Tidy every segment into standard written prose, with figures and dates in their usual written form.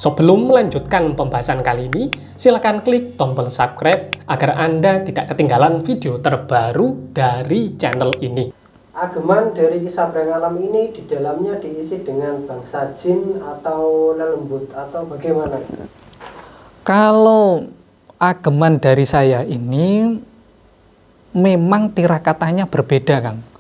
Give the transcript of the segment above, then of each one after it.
Sebelum melanjutkan pembahasan kali ini, silakan klik tombol subscribe agar Anda tidak ketinggalan video terbaru dari channel ini. Ageman dari kisah Breng Alam ini di dalamnya diisi dengan bangsa jin atau lelembut atau bagaimana? Kalau ageman dari saya ini memang tirakatanya berbeda, Kang.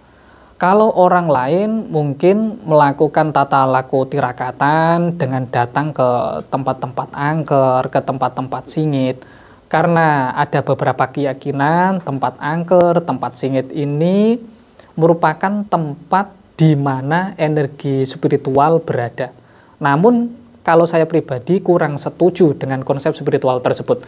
Kalau orang lain mungkin melakukan tata laku tirakatan dengan datang ke tempat-tempat angker, ke tempat-tempat singit. Karena ada beberapa keyakinan tempat angker, tempat singit ini merupakan tempat di mana energi spiritual berada. Namun kalau saya pribadi kurang setuju dengan konsep spiritual tersebut.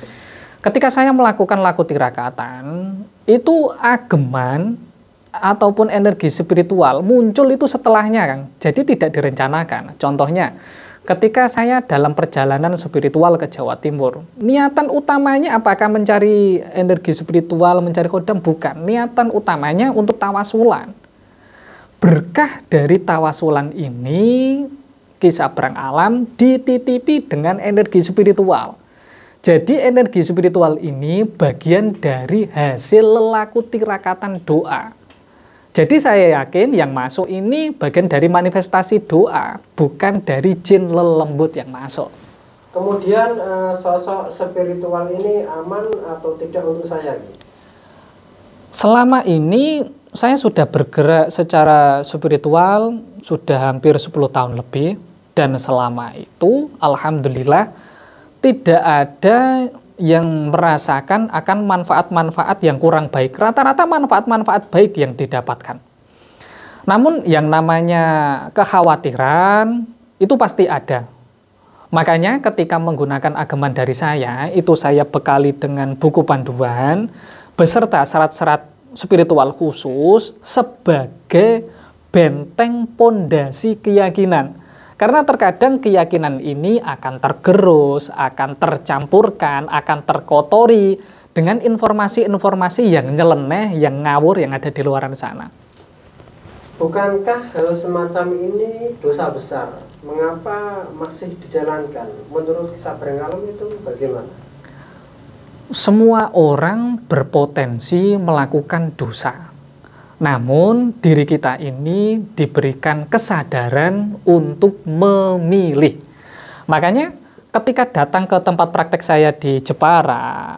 Ketika saya melakukan laku tirakatan, itu ageman ataupun energi spiritual muncul itu setelahnya, Kang. Jadi tidak direncanakan. Contohnya, ketika saya dalam perjalanan spiritual ke Jawa Timur, niatan utamanya apakah mencari energi spiritual, mencari kodam? Bukan. Niatan utamanya untuk tawasulan. Berkah dari tawasulan ini, kisah Breng Alam dititipi dengan energi spiritual. Jadi energi spiritual ini bagian dari hasil lelaku tirakatan doa. Jadi saya yakin yang masuk ini bagian dari manifestasi doa, bukan dari jin lelembut yang masuk. Kemudian sosok spiritual ini aman atau tidak untuk saya? Selama ini saya sudah bergerak secara spiritual sudah hampir 10 tahun lebih. Dan selama itu alhamdulillah tidak ada yang merasakan akan manfaat-manfaat yang kurang baik. Rata-rata manfaat-manfaat baik yang didapatkan. Namun yang namanya kekhawatiran itu pasti ada. Makanya ketika menggunakan ageman dari saya, itu saya bekali dengan buku panduan beserta syarat-syarat spiritual khusus sebagai benteng pondasi keyakinan. Karena terkadang keyakinan ini akan tergerus, akan tercampurkan, akan terkotori dengan informasi-informasi yang nyeleneh, yang ngawur, yang ada di luar sana. Bukankah hal semacam ini dosa besar? Mengapa masih dijalankan? Menurut kisah Breng Alam itu bagaimana? Semua orang berpotensi melakukan dosa. Namun diri kita ini diberikan kesadaran untuk memilih. Makanya ketika datang ke tempat praktek saya di Jepara,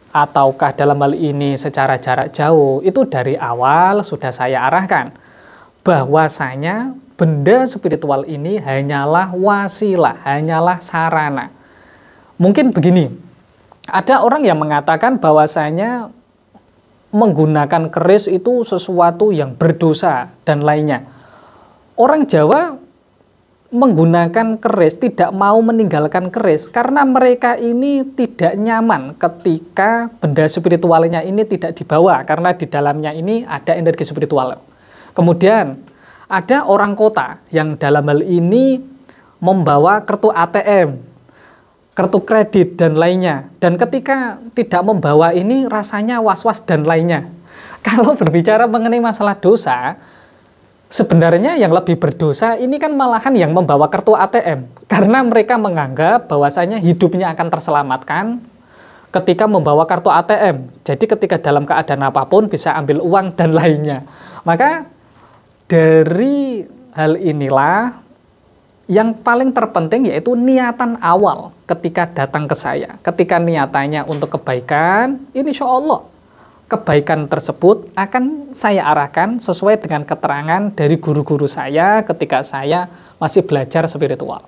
ataukah dalam hal ini secara jarak jauh, itu dari awal sudah saya arahkan bahwasanya benda spiritual ini hanyalah wasilah, hanyalah sarana. Mungkin begini, ada orang yang mengatakan bahwasanya menggunakan keris itu sesuatu yang berdosa dan lainnya. Orang Jawa menggunakan keris, tidak mau meninggalkan keris karena mereka ini tidak nyaman ketika benda spiritualnya ini tidak dibawa karena di dalamnya ini ada energi spiritual. Kemudian ada orang kota yang dalam hal ini membawa kartu ATM, kartu kredit dan lainnya, dan ketika tidak membawa ini rasanya was-was dan lainnya. Kalau berbicara mengenai masalah dosa, sebenarnya yang lebih berdosa ini kan malahan yang membawa kartu ATM, karena mereka menganggap bahwasanya hidupnya akan terselamatkan ketika membawa kartu ATM. Jadi ketika dalam keadaan apapun bisa ambil uang dan lainnya. Maka dari hal inilah yang paling terpenting yaitu niatan awal ketika datang ke saya. Ketika niatannya untuk kebaikan, insya Allah kebaikan tersebut akan saya arahkan sesuai dengan keterangan dari guru-guru saya ketika saya masih belajar spiritual.